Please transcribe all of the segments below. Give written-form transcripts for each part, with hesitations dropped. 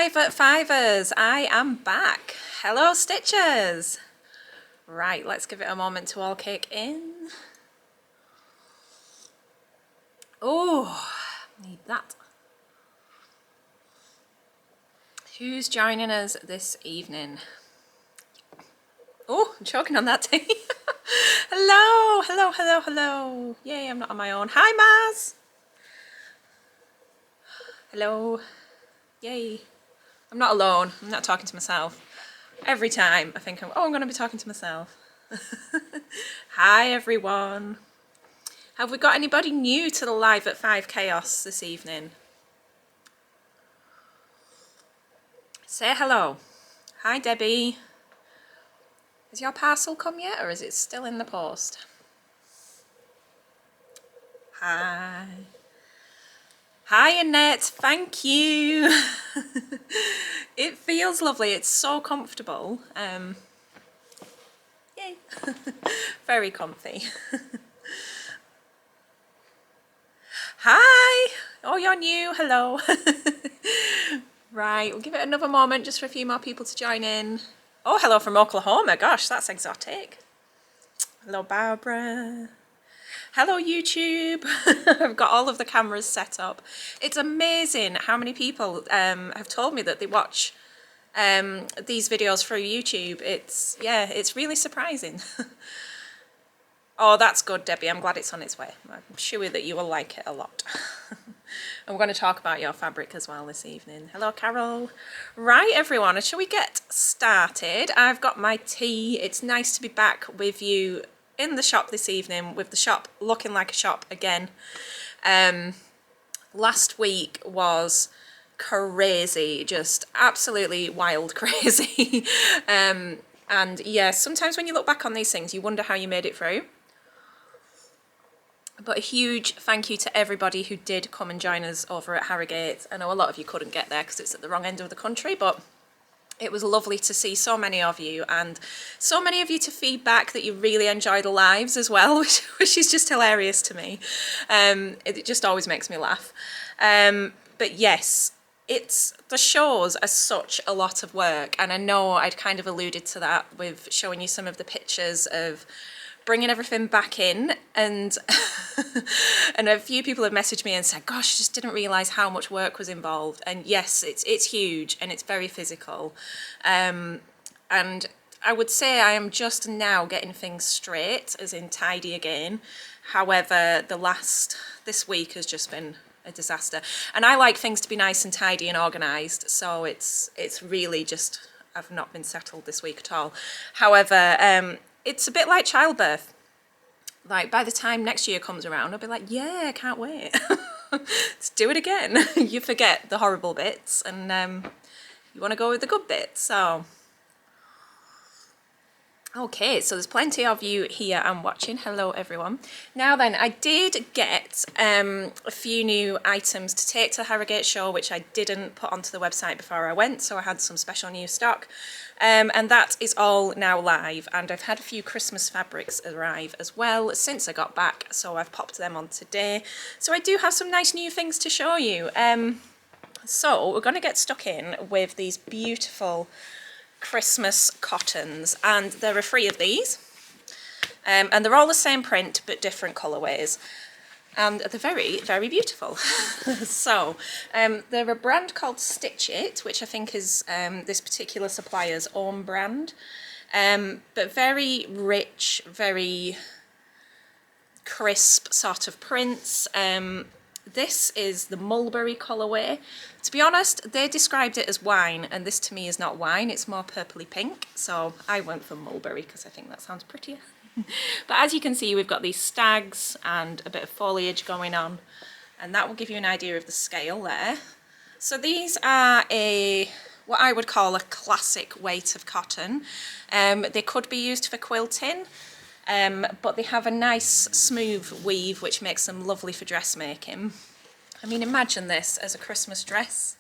Live at Fivers, I am back. Hello Stitchers. Right, let's give it a moment to all kick in. Oh, need that. Who's joining us this evening? Oh, I'm choking on that tea. Hello, hello, hello, hello. Yay, I'm not on my own. Hi Maz. Hello. Yay. I'm not alone. I'm not talking to myself. Every time I think I'm going to be talking to myself. Hi everyone. Have we got anybody new to the Live at 5 Chaos this evening? Say hello. Hi Debbie. Has your parcel come yet or is it still in the post? Hi. Hi Annette, thank you. It feels lovely, it's so comfortable. Yay. Very comfy. Hi. Oh, you're new, hello. Right, we'll give it another moment just for a few more people to join in. Oh, hello from Oklahoma, gosh, that's exotic. Hello Barbara. Hello YouTube. I've got all of the cameras set up. It's amazing how many people have told me that they watch these videos through YouTube. It's really surprising. Oh, that's good, Debbie. I'm glad it's on its way. I'm sure that you will like it a lot. And we're going to talk about your fabric as well this evening. Hello, Carol. Right, everyone, shall we get started? I've got my tea. It's nice to be back with you in the shop this evening, with the shop looking like a shop again. Last week was crazy, just absolutely wild crazy. And yeah, sometimes when you look back on these things, you wonder how you made it through. But a huge thank you to everybody who did come and join us over at Harrogate. I know a lot of you couldn't get there because it's at the wrong end of the country, but it was lovely to see so many of you, and so many of you to feedback that you really enjoy the lives as well, which is just hilarious to me. It just always makes me laugh. But yes, the shows are such a lot of work, and I know I'd kind of alluded to that with showing you some of the pictures of bringing everything back in, and and a few people have messaged me and said, gosh, I just didn't realise how much work was involved. And yes, it's huge and it's very physical, and I would say I am just now getting things straight, as in tidy again. However, this week has just been a disaster, and I like things to be nice and tidy and organised, so it's really just, I've not been settled this week at all. However, it's a bit like childbirth. Like, by the time next year comes around, I'll be like, yeah, I can't wait. Let's do it again. You forget the horrible bits, and you want to go with the good bits. So, okay, so there's plenty of you here and watching. Hello, everyone. Now then, I did get a few new items to take to the Harrogate show, which I didn't put onto the website before I went, so I had some special new stock. And that is all now live, and I've had a few Christmas fabrics arrive as well since I got back, so I've popped them on today. So I do have some nice new things to show you. So we're going to get stuck in with these beautiful Christmas cottons, and there are 3 of these, and they're all the same print but different colourways. And they're very, very beautiful. So, they're a brand called Stitch It, which I think is this particular supplier's own brand. But very rich, very crisp sort of prints. This is the mulberry colourway. To be honest, they described it as wine, and this to me is not wine, it's more purpley pink. So I went for mulberry because I think that sounds prettier. But as you can see, we've got these stags and a bit of foliage going on, and that will give you an idea of the scale there. So these are what I would call a classic weight of cotton. They could be used for quilting, but they have a nice smooth weave which makes them lovely for dressmaking. I mean, imagine this as a Christmas dress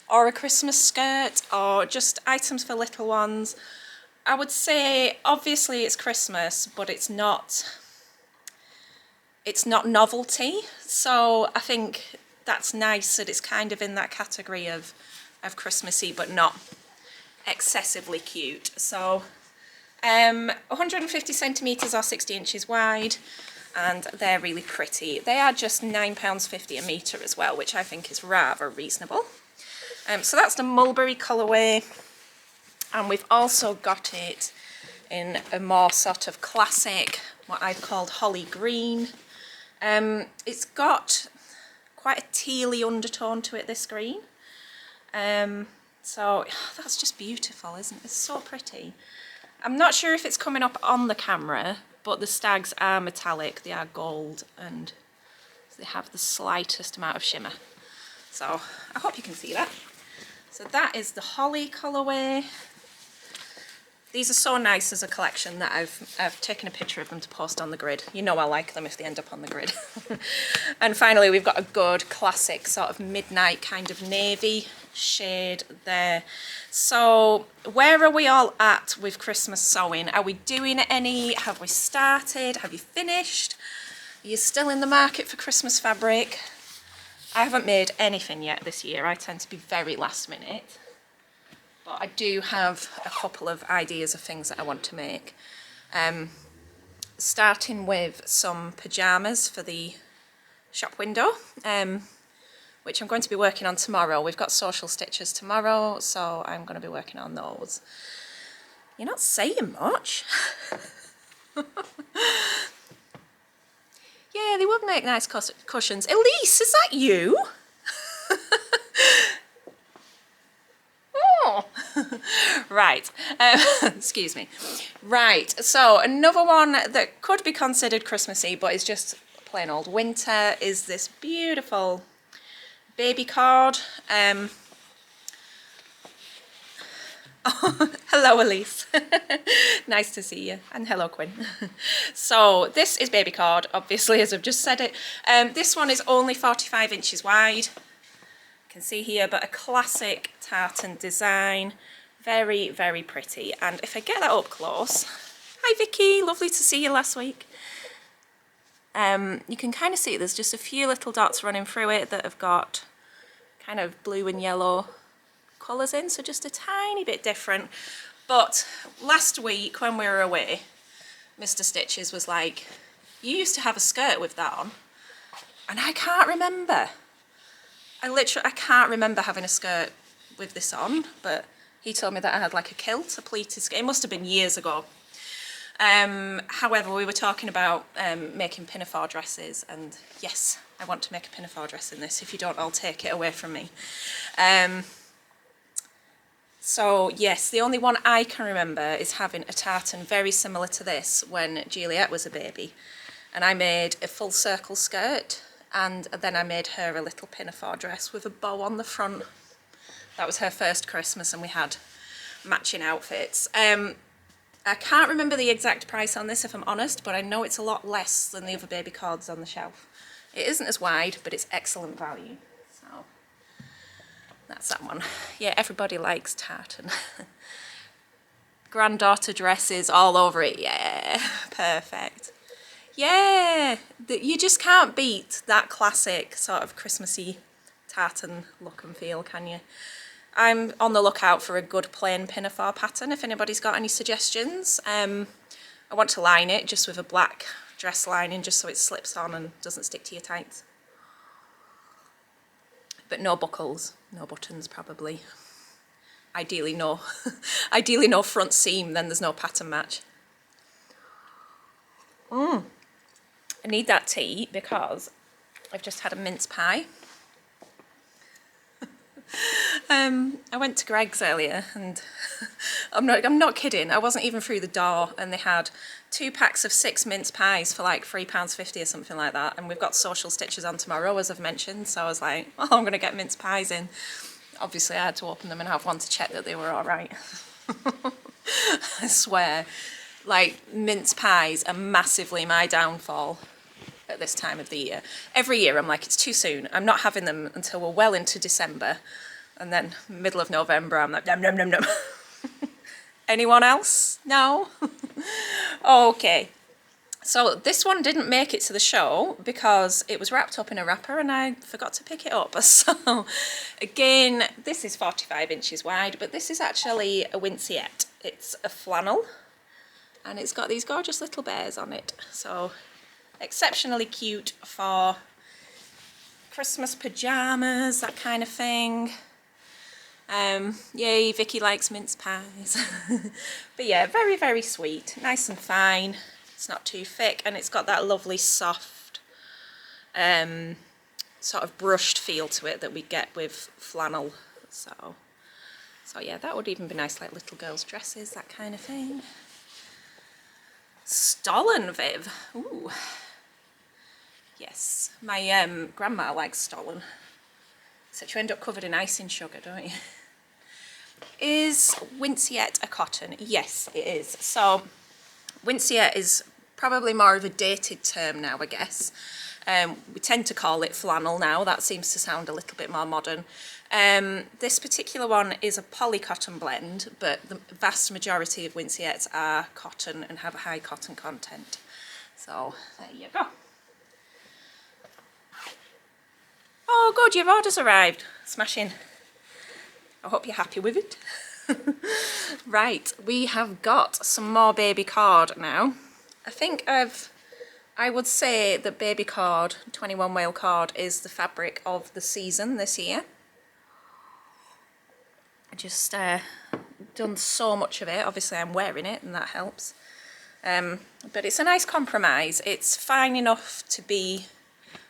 or a Christmas skirt, or just items for little ones. I would say, obviously it's Christmas, but it's not novelty. So I think that's nice that it's kind of in that category of of Christmassy, but not excessively cute. So 150 centimetres or 60 inches wide, and they're really pretty. They are just £9.50 a metre as well, which I think is rather reasonable. So that's the mulberry colourway, and we've also got it in a more sort of classic, what I've called holly green. It's got quite a tealy undertone to it, this green. So that's just beautiful, isn't it? It's so pretty. I'm not sure if it's coming up on the camera, but the stags are metallic, they are gold, and they have the slightest amount of shimmer. So I hope you can see that. So that is the holly colourway. These are so nice as a collection that I've taken a picture of them to post on the grid. You know I like them if they end up on the grid. And finally we've got a good classic sort of midnight kind of navy shade there. So where are we all at with Christmas sewing? Are we doing any? Have we started? Have you finished? Are you still in the market for Christmas fabric? I haven't made anything yet this year. I tend to be very last minute. But I do have a couple of ideas of things that I want to make. Starting with some pyjamas for the shop window, which I'm going to be working on tomorrow. We've got social stitches tomorrow, so I'm going to be working on those. You're not saying much. Yeah, they would make nice cushions. Elise, is that you? Oh, right. Excuse me. Right, so another one that could be considered Christmassy, but is just plain old winter, is this beautiful baby cord. Oh, hello Elise. Nice to see you, and hello Quinn. So this is baby cord, obviously, as I've just said it. This one is only 45 inches wide. You can see here, but a classic tartan design. Very, very pretty. And if I get that up close, hi Vicky, lovely to see you last week. You can kind of see there's just a few little dots running through it that have got kind of blue and yellow colours in, so just a tiny bit different. But last week when we were away, Mr. Stitches was like, you used to have a skirt with that on, and I can't remember. I can't remember having a skirt with this on, but he told me that I had like a kilt, a pleated skirt. It must have been years ago. However, we were talking about making pinafore dresses, and yes, I want to make a pinafore dress in this. If you don't, I'll take it away from me. So yes, the only one I can remember is having a tartan very similar to this when Juliet was a baby. And I made a full circle skirt, and then I made her a little pinafore dress with a bow on the front. That was her first Christmas, and we had matching outfits. I can't remember the exact price on this, if I'm honest, but I know it's a lot less than the other baby cords on the shelf. It isn't as wide, but it's excellent value. So that's that one. Yeah, everybody likes tartan. Granddaughter dresses all over it. Yeah, perfect. Yeah, you just can't beat that classic sort of Christmassy tartan look and feel, can you? I'm on the lookout for a good plain pinafore pattern, if anybody's got any suggestions. I want to line it just with a black dress lining, just so it slips on and doesn't stick to your tights. But no buckles, no buttons probably. Ideally no, ideally no front seam, then there's no pattern match. I need that tea because I've just had a mince pie. I went to Greg's earlier, and I'm not kidding, I wasn't even through the door, and they had 2 packs of 6 mince pies for like £3.50 or something like that, and we've got social stitches on tomorrow, as I've mentioned, so I was like, oh, I'm going to get mince pies in. Obviously I had to open them and have one to check that they were alright. I swear, like, mince pies are massively my downfall at this time of the year. Every year I'm like, it's too soon, I'm not having them until we're well into December, and then middle of November I'm like, nom nom nom nom. Anyone else? No? Okay, So this one didn't make it to the show because it was wrapped up in a wrapper and I forgot to pick it up. So again, this is 45 inches wide, but this is actually a Winciette. It's a flannel and it's got these gorgeous little bears on it. So exceptionally cute for Christmas pajamas, that kind of thing. Yay, Vicky likes mince pies. But yeah, very, very sweet, nice and fine. It's not too thick and it's got that lovely soft sort of brushed feel to it that we get with flannel. So yeah, that would even be nice, like little girls' dresses, that kind of thing. Stollen Viv. Ooh. Yes, my grandma likes Stollen. Except you end up covered in icing sugar, don't you? Is Winciette a cotton? Yes, it is. So Winciette is probably more of a dated term now, I guess. We tend to call it flannel now. That seems to sound a little bit more modern. This particular one is a poly-cotton blend, but the vast majority of Winciettes are cotton and have a high cotton content. So there you go. Oh good, your order's arrived. Smashing. I hope you're happy with it. Right, we have got some more baby cord now. I think I would say that baby cord, 21 wale cord, is the fabric of the season this year. I just done so much of it. Obviously I'm wearing it and that helps. But it's a nice compromise. It's fine enough to be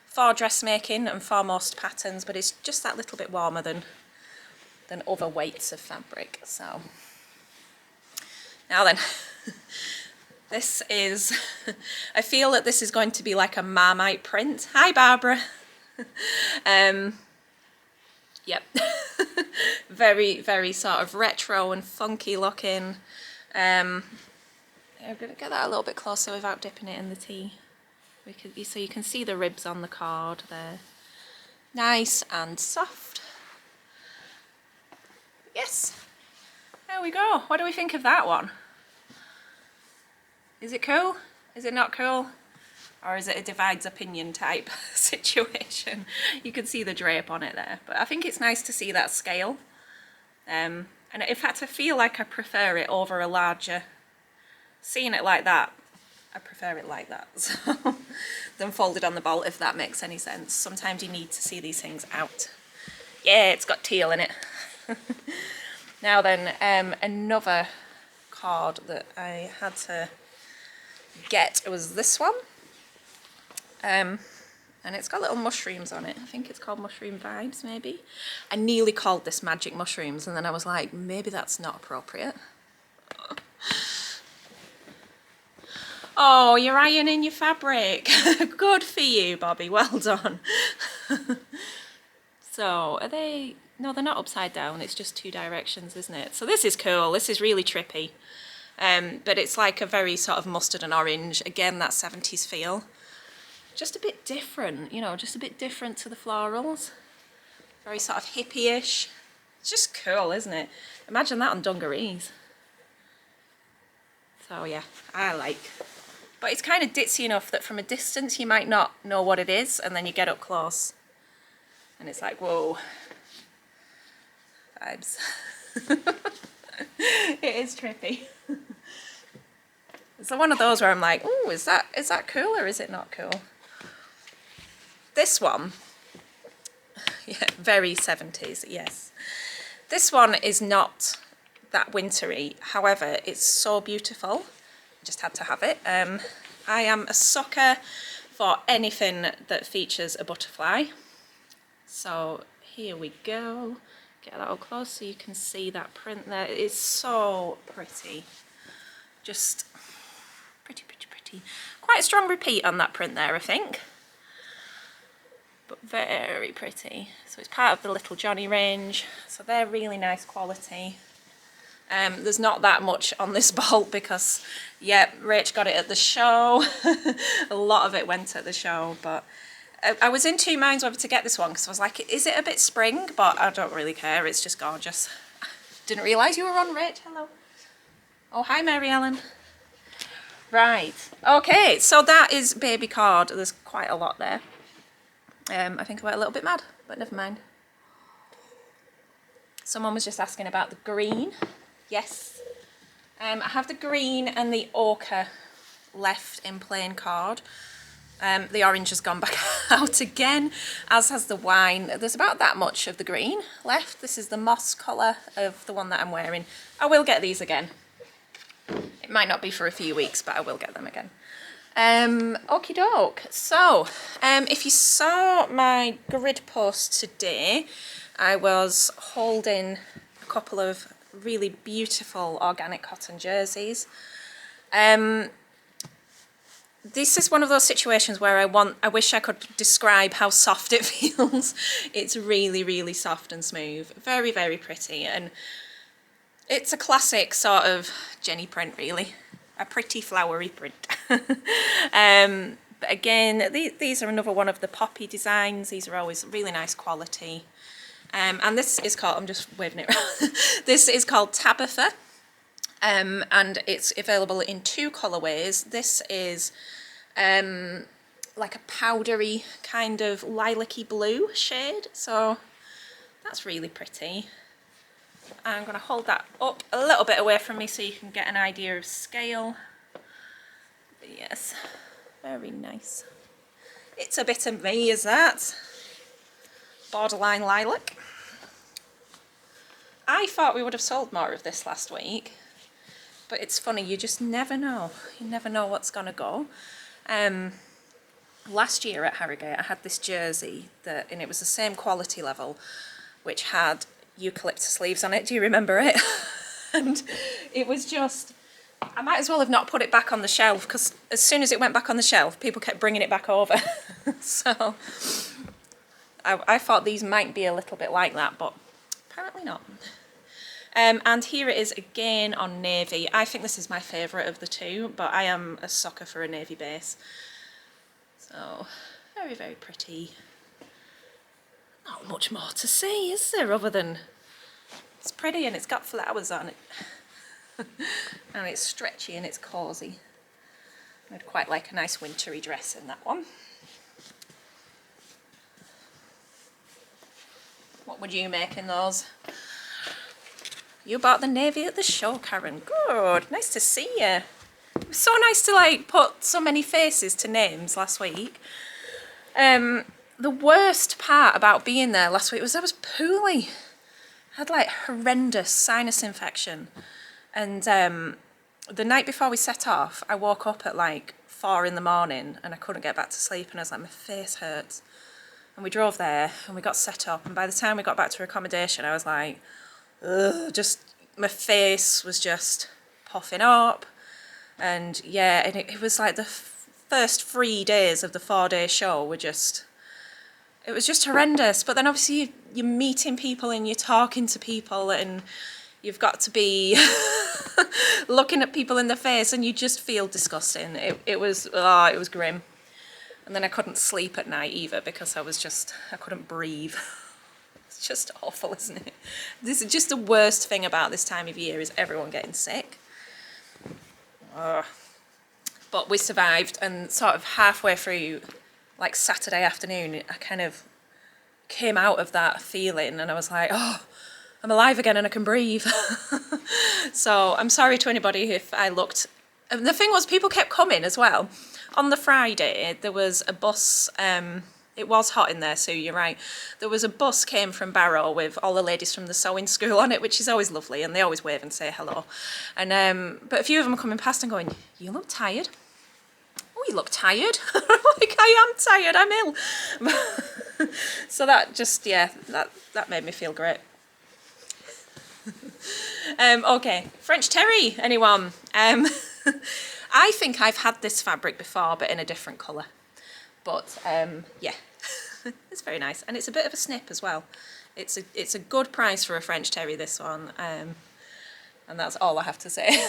for dressmaking and for most patterns, but it's just that little bit warmer than other weights of fabric. So now then, this is, I feel that this is going to be like a Marmite print. Hi Barbara. Yep. Very, very sort of retro and funky looking. I'm going to get that a little bit closer without dipping it in the tea. So you can see the ribs on the cord there. Nice and soft. Yes. There we go. What do we think of that one? Is it cool? Is it not cool? Or is it a divides opinion type situation? You can see the drape on it there. But I think it's nice to see that scale. And in fact, I feel like I prefer it over a larger. Seeing it like that, I prefer it like that. So, than folded on the bolt, if that makes any sense. Sometimes you need to see these things out. Yeah, it's got teal in it. Now then, another cord that I had to get was this one. And it's got little mushrooms on it. I think it's called Mushroom Vibes, maybe. I nearly called this Magic Mushrooms, and then I was like, maybe that's not appropriate. Oh, you're ironing your fabric. Good for you, Bobby. Well done. So, are they... No, they're not upside down. It's just two directions, isn't it? So this is cool. This is really trippy. But it's like a very sort of mustard and orange. Again, that 70s feel. Just a bit different, you know, just a bit different to the florals. Very sort of hippie-ish. It's just cool, isn't it? Imagine that on dungarees. So yeah, I like. But it's kind of ditzy enough that from a distance you might not know what it is, and then you get up close and it's like, whoa. Vibes. It is trippy. It's one of those where I'm like, oh, is that cool or is it not cool? This one, yeah, very 70s, yes. This one is not that wintry, however, it's so beautiful. Just had to have it. I am a sucker for anything that features a butterfly. So here we go. Get that up close so you can see that print there. It is so pretty. Just pretty, pretty, pretty. Quite a strong repeat on that print there, I think. But very pretty. So it's part of the Little Johnny range. So they're really nice quality. There's not that much on this bolt because, yeah, Rach got it at the show. A lot of it went at the show, but I was in two minds whether to get this one because I was like, is it a bit spring? But I don't really care, it's just gorgeous. Didn't realise you were on, Rach. Hello. Oh, hi, Mary Ellen. Right, okay, so that is baby cord. There's quite a lot there. I think I went a little bit mad, but never mind. Someone was just asking about the green. Yes. I have the green and the ochre left in plain cord. The orange has gone back out again, as has the wine. There's about that much of the green left. This is the moss colour of the one that I'm wearing. I will get these again. It might not be for a few weeks, but I will get them again. Okie doke. So, if you saw my grid post today, I was holding a couple of really beautiful organic cotton jerseys. This is one of those situations where I wish I could describe how soft it feels. It's really, really soft and smooth. Very, very pretty. And it's a classic sort of Jenny print, really. A pretty flowery print. But again, these are another one of the poppy designs. These are always really nice quality. And this is called, I'm just waving it around. This is called Taba, and it's available in 2 colourways. This is like a powdery kind of lilac-y blue shade, so that's really pretty. I'm going to hold that up a little bit away from me so you can get an idea of scale. But yes, very nice. It's a bit of me, is that? Borderline lilac. I thought we would have sold more of this last week, but it's funny, you just never know. You never know what's going to go. Last year at Harrogate I had this jersey and it was the same quality level, which had eucalyptus sleeves on it. Do you remember it? And it was just, I might as well have not put it back on the shelf, because as soon as it went back on the shelf people kept bringing it back over. So I thought these might be a little bit like that, but apparently not. And here it is again on navy. I think this is my favourite of the two, but I am a sucker for a navy base. So, very, very pretty. Not much more to say, is there, other than it's pretty and it's got flowers on it. And it's stretchy and it's cosy. I'd quite like a nice wintry dress in that one. What would you make in those? You bought the navy at the show, Karen. Good. Nice to see you. It was so nice to like put so many faces to names last week. The worst part about being there last week was I was poorly. I had like horrendous sinus infection. And the night before we set off, I woke up at like 4 in the morning and I couldn't get back to sleep, and I was like, my face hurts. And we drove there and we got set up, and by the time we got back to accommodation I was like, ugh, just my face was just puffing up. And yeah, and it was like the first 3 days of the 4-day show were just, it was just horrendous. But then obviously you're meeting people and you're talking to people and you've got to be looking at people in the face and you just feel disgusting. It was grim. And then I couldn't sleep at night either because I couldn't breathe. It's just awful, isn't it? This is just the worst thing about this time of year, is everyone getting sick. But we survived, and sort of halfway through, like Saturday afternoon, I kind of came out of that feeling and I was like, oh, I'm alive again and I can breathe. So I'm sorry to anybody if I looked. And the thing was, people kept coming as well. On the Friday, there was a bus. It was hot in there, so you're right. There was a bus came from Barrow with all the ladies from the sewing school on it, which is always lovely, and they always wave and say hello. And but a few of them are coming past and going, "You look tired." "Oh, you look tired." Like, I am tired. I'm ill. So that just, yeah, that made me feel great. Okay, French terry, anyone? I think I've had this fabric before, but in a different colour. But yeah, it's very nice, and it's a bit of a snip as well. It's a good price for a French terry, this one, and that's all I have to say.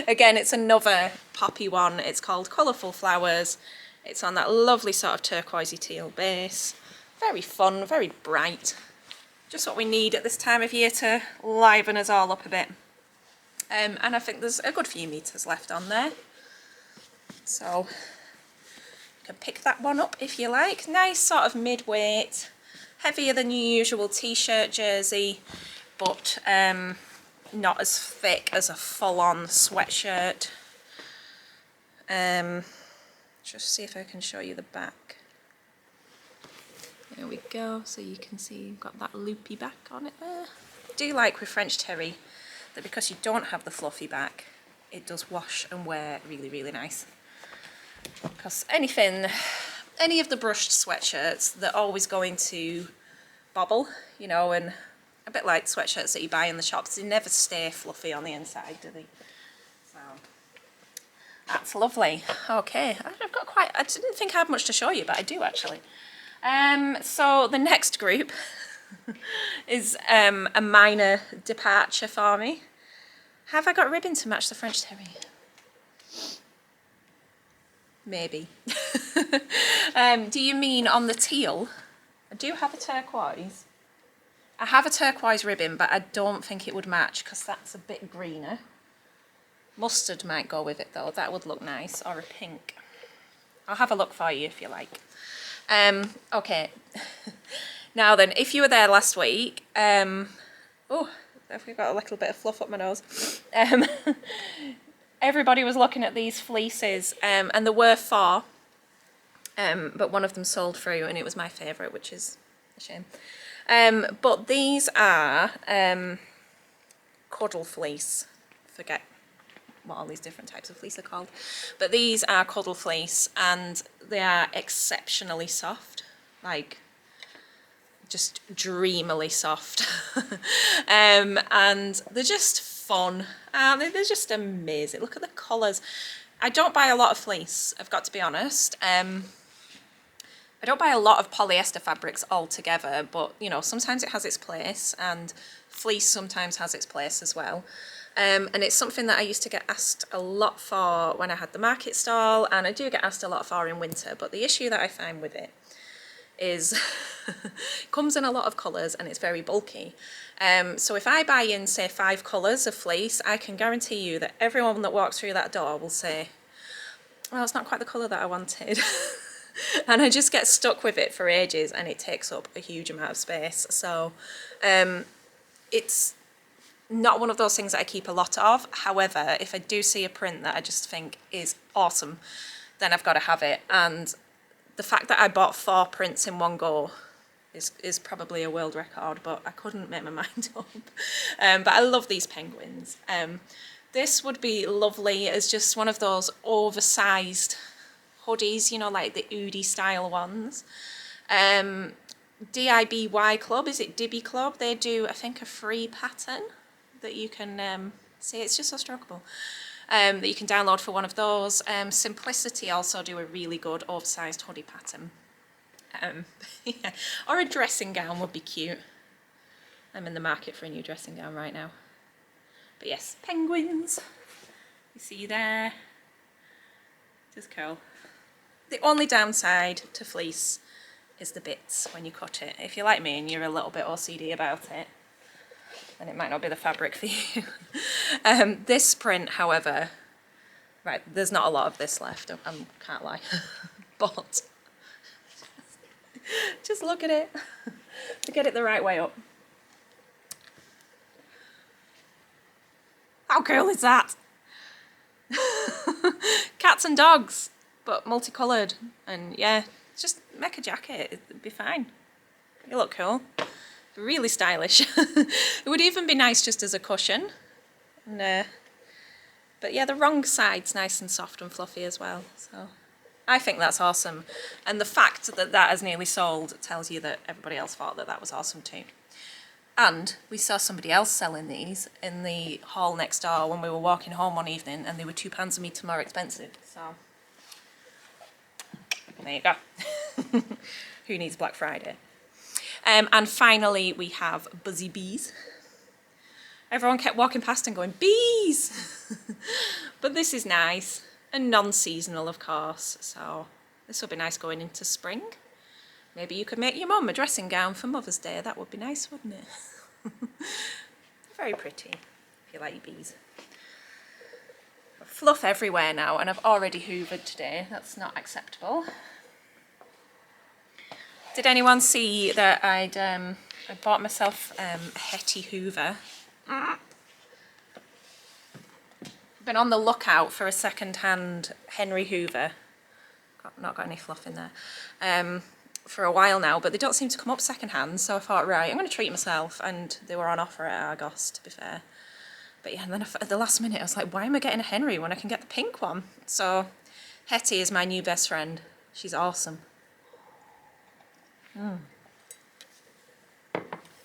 Again, it's another poppy one. It's called Colourful Flowers. It's on that lovely sort of turquoisey teal base. Very fun, very bright. Just what we need at this time of year to liven us all up a bit. And I think there's a good few meters left on there. So you can pick that one up if you like. Nice sort of mid-weight, heavier than your usual t-shirt jersey, but not as thick as a full-on sweatshirt. Just see if I can show you the back. There we go, so you can see you've got that loopy back on it there. I do like with French terry that because you don't have the fluffy back, it does wash and wear really, really nice. Because any of the brushed sweatshirts, they're always going to bobble, you know, and a bit like sweatshirts that you buy in the shops, they never stay fluffy on the inside, do they? So that's lovely. Okay, I've got quite, I didn't think I had much to show you, but I do actually. So the next group is a minor departure for me. Have I got ribbon to match the French terry? Maybe. Do you mean on the teal? I do have a turquoise. I have a turquoise ribbon, but I don't think it would match because that's a bit greener. Mustard might go with it though, that would look nice, or a pink. I'll have a look for you if you like. Okay, now then, if you were there last week, oh, I've got a little bit of fluff up my nose. Everybody was looking at these fleeces, and there were 4, but one of them sold through and it was my favourite, which is a shame. But these are cuddle fleece. Forget what all these different types of fleece are called, but these are cuddle fleece and they are exceptionally soft, like just dreamily soft. And they're just fun, they're just amazing. Look at the colours. I don't buy a lot of fleece, I've got to be honest. I don't buy a lot of polyester fabrics altogether, but you know, sometimes it has its place, and fleece sometimes has its place as well. And it's something that I used to get asked a lot for when I had the market stall, and I do get asked a lot for in winter, but the issue that I find with it is it comes in a lot of colours and it's very bulky. So if I buy in, say, 5 colours of fleece, I can guarantee you that everyone that walks through that door will say, well, it's not quite the colour that I wanted. And I just get stuck with it for ages and it takes up a huge amount of space. So it's not one of those things that I keep a lot of. However, if I do see a print that I just think is awesome, then I've got to have it. And the fact that I bought 4 prints in one go is probably a world record, but I couldn't make my mind up. But I love these penguins. This would be lovely as just one of those oversized hoodies, you know, like the Oodie style ones. DIBY Club, is it Dibby Club? They do, I think, a free pattern that you can see. It's just so strokeable. That you can download for one of those. Simplicity also do a really good oversized hoodie pattern. Yeah. Or a dressing gown would be cute. I'm in the market for a new dressing gown right now. But yes, penguins. You see there. Just cool. The only downside to fleece is the bits when you cut it. If you're like me and you're a little bit OCD about it, then it might not be the fabric for you. This print, however, right, there's not a lot of this left, I can't lie. But just look at it. To get it the right way up. How cool is that? Cats and dogs, but multicoloured. And yeah, just make a jacket, it'd be fine. You look cool. Really stylish. It would even be nice just as a cushion. And, but yeah, the wrong side's nice and soft and fluffy as well. So I think that's awesome. And the fact that that has nearly sold tells you that everybody else thought that that was awesome too. And we saw somebody else selling these in the hall next door when we were walking home one evening, and they were £2 a metre more expensive. So there you go. Who needs Black Friday? And finally, we have Buzzy Bees. Everyone kept walking past and going, bees! But this is nice and non-seasonal, of course. So this will be nice going into spring. Maybe you could make your mum a dressing gown for Mother's Day. That would be nice, wouldn't it? Very pretty, if you like your bees. fluff everywhere now, and I've already hoovered today. That's not acceptable. Did anyone see that I bought myself a Heti Hoover? Been on the lookout for a second-hand Henry Hoover. Not got any fluff in there. For a while now, but they don't seem to come up second-hand, so I thought, right, I'm going to treat myself, and they were on offer at Argos, to be fair. But yeah, and then at the last minute I was like, why am I getting a Henry when I can get the pink one? So Heti is my new best friend. She's awesome.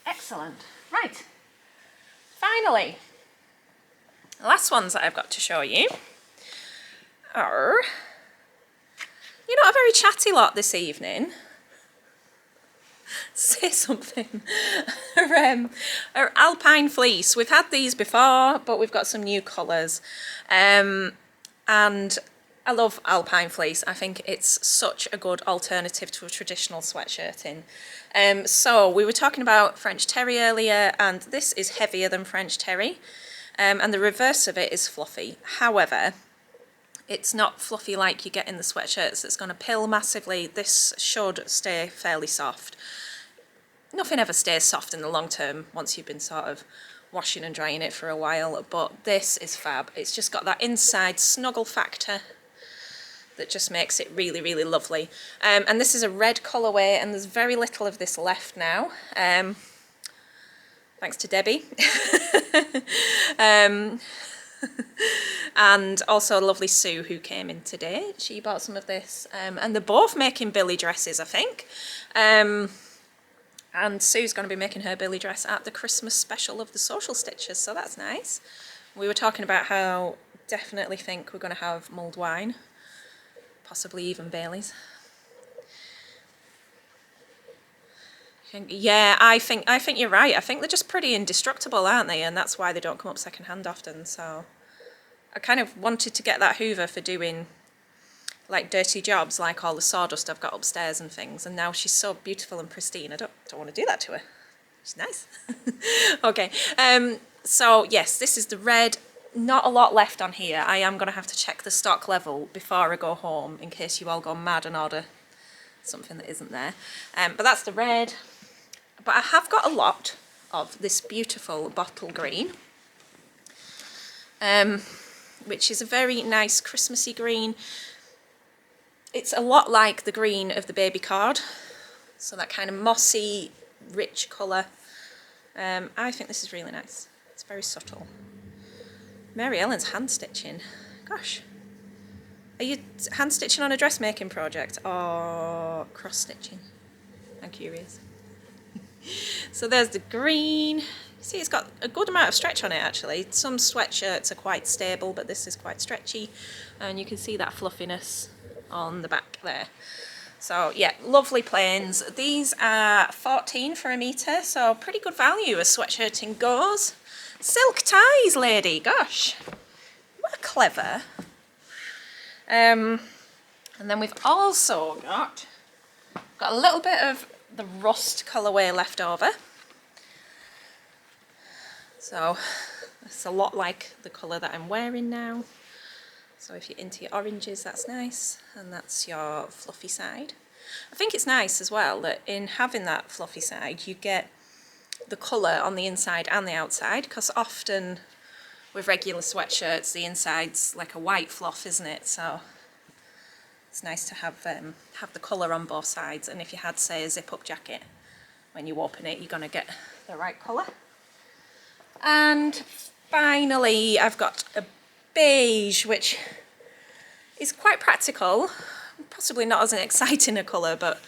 Excellent. Right. Finally, the last ones that I've got to show you are, you're not a very chatty lot this evening. Say something. Our Alpine Fleece. We've had these before, but we've got some new colours. And I love Alpine Fleece. I think it's such a good alternative to a traditional sweatshirting. So we were talking about French Terry earlier, and this is heavier than French Terry. And the reverse of it is fluffy. However, it's not fluffy like you get in the sweatshirts that's going to pill massively. This should stay fairly soft. Nothing ever stays soft in the long term once you've been sort of washing and drying it for a while, but this is fab. It's just got that inside snuggle factor that just makes it really, really lovely. And this is a red colourway, and there's very little of this left now. Thanks to Debbie. And also lovely Sue, who came in today. She bought some of this, and they're both making Billy dresses, I think. And Sue's going to be making her Billy dress at the Christmas special of the Social Stitches, so that's nice. We were talking about how definitely think we're going to have mulled wine, possibly even Bailey's. Yeah, I think you're right. I think they're just pretty indestructible, aren't they? And that's why they don't come up second hand often. So I kind of wanted to get that Hoover for doing like dirty jobs, like all the sawdust I've got upstairs and things, and now she's so beautiful and pristine. I don't want to do that to her. She's nice. Okay, so yes, this is the red. Not a lot left on here. I am going to have to check the stock level before I go home in case you all go mad and order something that isn't there. But that's the red. But I have got a lot of this beautiful bottle green, which is a very nice Christmassy green. It's a lot like the green of the baby card, so that kind of mossy, rich colour. I think this is really nice. It's very subtle. Mary Ellen's hand stitching. Gosh. Are you hand stitching on a dressmaking project or cross stitching? I'm curious. So there's the green. See, it's got a good amount of stretch on it actually. Some sweatshirts are quite stable, but this is quite stretchy, and you can see that fluffiness on the back there. So yeah, lovely plains. These are 14 for a metre, so pretty good value as sweatshirting goes. Silk ties, lady, gosh, you are clever. And then we've also got a little bit of the rust colourway left over. So it's a lot like the colour that I'm wearing now. So if you're into your oranges, that's nice, and that's your fluffy side. I think it's nice as well that in having that fluffy side, you get the colour on the inside and the outside, because often with regular sweatshirts, the inside's like a white fluff, isn't it? So it's nice to have the colour on both sides, and if you had, say, a zip-up jacket, when you open it, you're going to get the right colour. And finally, I've got a beige, which is quite practical, possibly not as an exciting a colour, but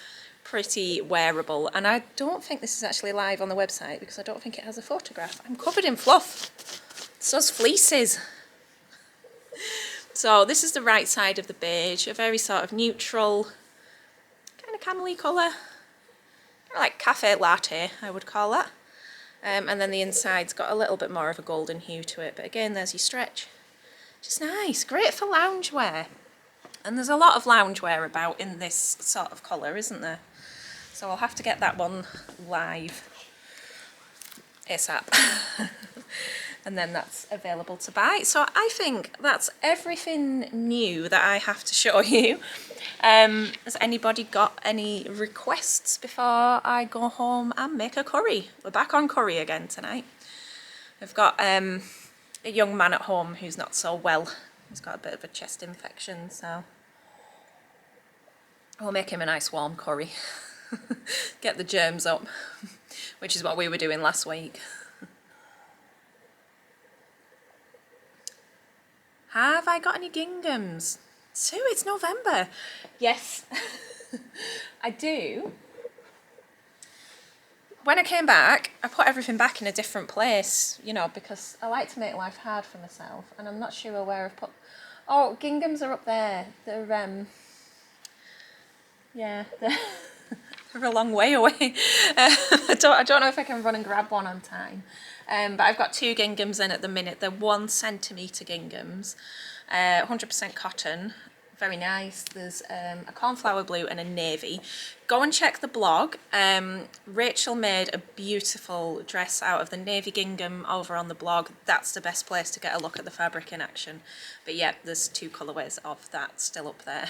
pretty wearable. And I don't think this is actually live on the website because I don't think it has a photograph. I'm covered in fluff. So's fleeces. So this is the right side of the beige, a very sort of neutral, kind of camely colour, kind of like cafe latte, I would call that. And then the inside's got a little bit more of a golden hue to it, but again, there's your stretch. Just nice, great for loungewear. And there's a lot of loungewear about in this sort of colour, isn't there? So I'll have to get that one live ASAP. and then that's available to buy. So I think that's everything new that I have to show you. Has anybody got any requests before I go home and make a curry? We're back on curry again tonight. I've got a young man at home who's not so well. He's got a bit of a chest infection, so we'll make him a nice warm curry. Get the germs up, which is what we were doing last week. Have I got any ginghams? Sue, it's November. Yes, I do. When I came back, I put everything back in a different place, you know, because I like to make life hard for myself, and I'm not sure where I've put... Oh, ginghams are up there. They're, yeah, they're a long way away. I don't know if I can run and grab one on time. But I've got 2 ginghams in at the minute. They're 1 centimetre ginghams, 100% cotton. Very nice. There's a cornflower blue and a navy. Go and check the blog. Rachel made a beautiful dress out of the navy gingham over on the blog. That's the best place to get a look at the fabric in action. But yeah, there's 2 colourways of that still up there.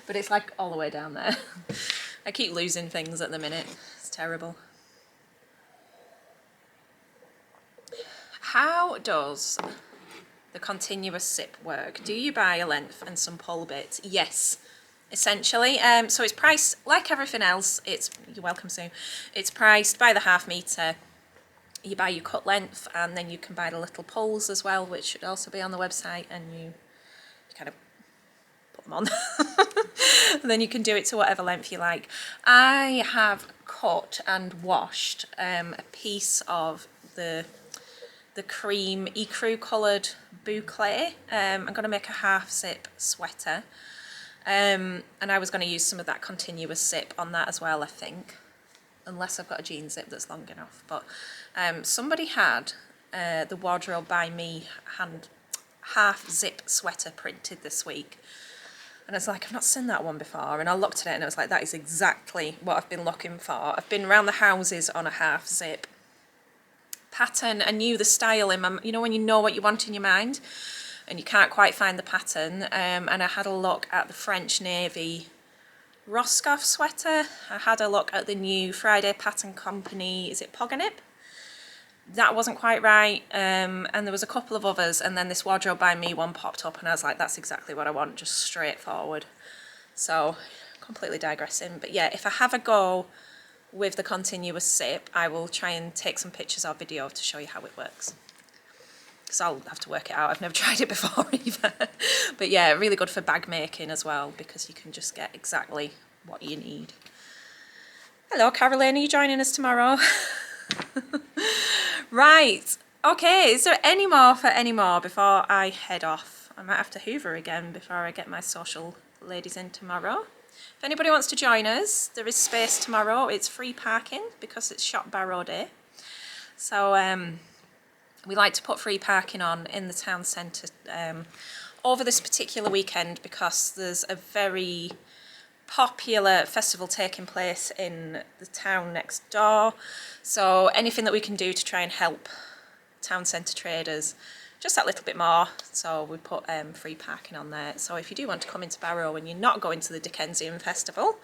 But it's like all the way down there. I keep losing things at the minute. It's terrible. How does the continuous zip work? Do you buy a length and some pull bits? Yes, essentially. So it's priced like everything else. You're welcome, Sue. It's priced by the half metre. You buy your cut length, and then you can buy the little pulls as well, which should also be on the website, and you kind of put them on. And then you can do it to whatever length you like. I have cut and washed a piece of the cream ecru coloured boucle. I'm going to make a half zip sweater, and I was going to use some of that continuous zip on that as well, I think, unless I've got a jean zip that's long enough. But somebody had the Wardrobe by Me half zip sweater printed this week, and I was like, I've not seen that one before, and I looked at it and I was like, that is exactly what I've been looking for. I've been around the houses on a half zip pattern. I knew the style in my, you know when you know what you want in your mind and you can't quite find the pattern, and I had a look at the French Navy Roscoff sweater. I had a look at the new Friday Pattern Company, is it Poganip? That wasn't quite right, and there was a couple of others, and then this Wardrobe by Me one popped up, and I was like, that's exactly what I want, just straightforward. So completely digressing, but yeah, if I have a go with the continuous zip, I will try and take some pictures or video to show you how it works, because I'll have to work it out. I've never tried it before either. But yeah, really good for bag making as well, because you can just get exactly what you need. Hello Caroline, are you joining us tomorrow? Right, okay, is there any more before I head off? I might have to hoover again before I get my social ladies in tomorrow. If anybody wants to join us, there is space tomorrow. It's free parking because it's Shop Barrow Day. So we like to put free parking on in the town centre over this particular weekend, because there's a very popular festival taking place in the town next door. So anything that we can do to try and help town centre traders just that little bit more, so we put free parking on there. So if you do want to come into Barrow and you're not going to the Dickensian Festival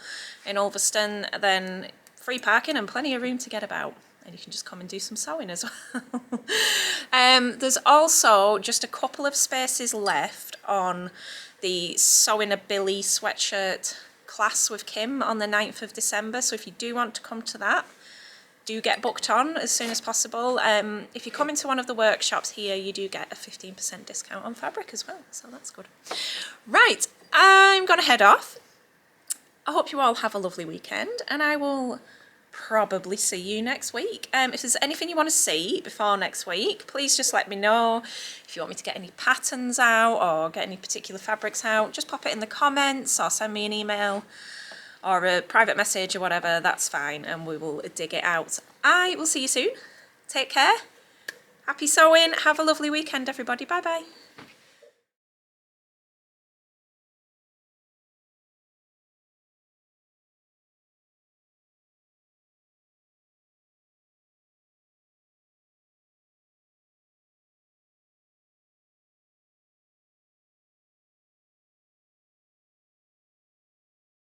in Ulverston, then free parking and plenty of room to get about, and you can just come and do some sewing as well. There's also just a couple of spaces left on the Sewing a Billy sweatshirt class with Kim on the 9th of December, so if you do want to come to that, do get booked on as soon as possible. If you come into one of the workshops here, you do get a 15% discount on fabric as well, so that's good. Right, I'm gonna head off. I hope you all have a lovely weekend, and I will probably see you next week. If there's anything you want to see before next week, please just let me know. If you want me to get any patterns out or get any particular fabrics out, just pop it in the comments or send me an email or a private message or whatever, that's fine, and we will dig it out. I will see you soon. Take care. Happy sewing. Have a lovely weekend, everybody. Bye bye.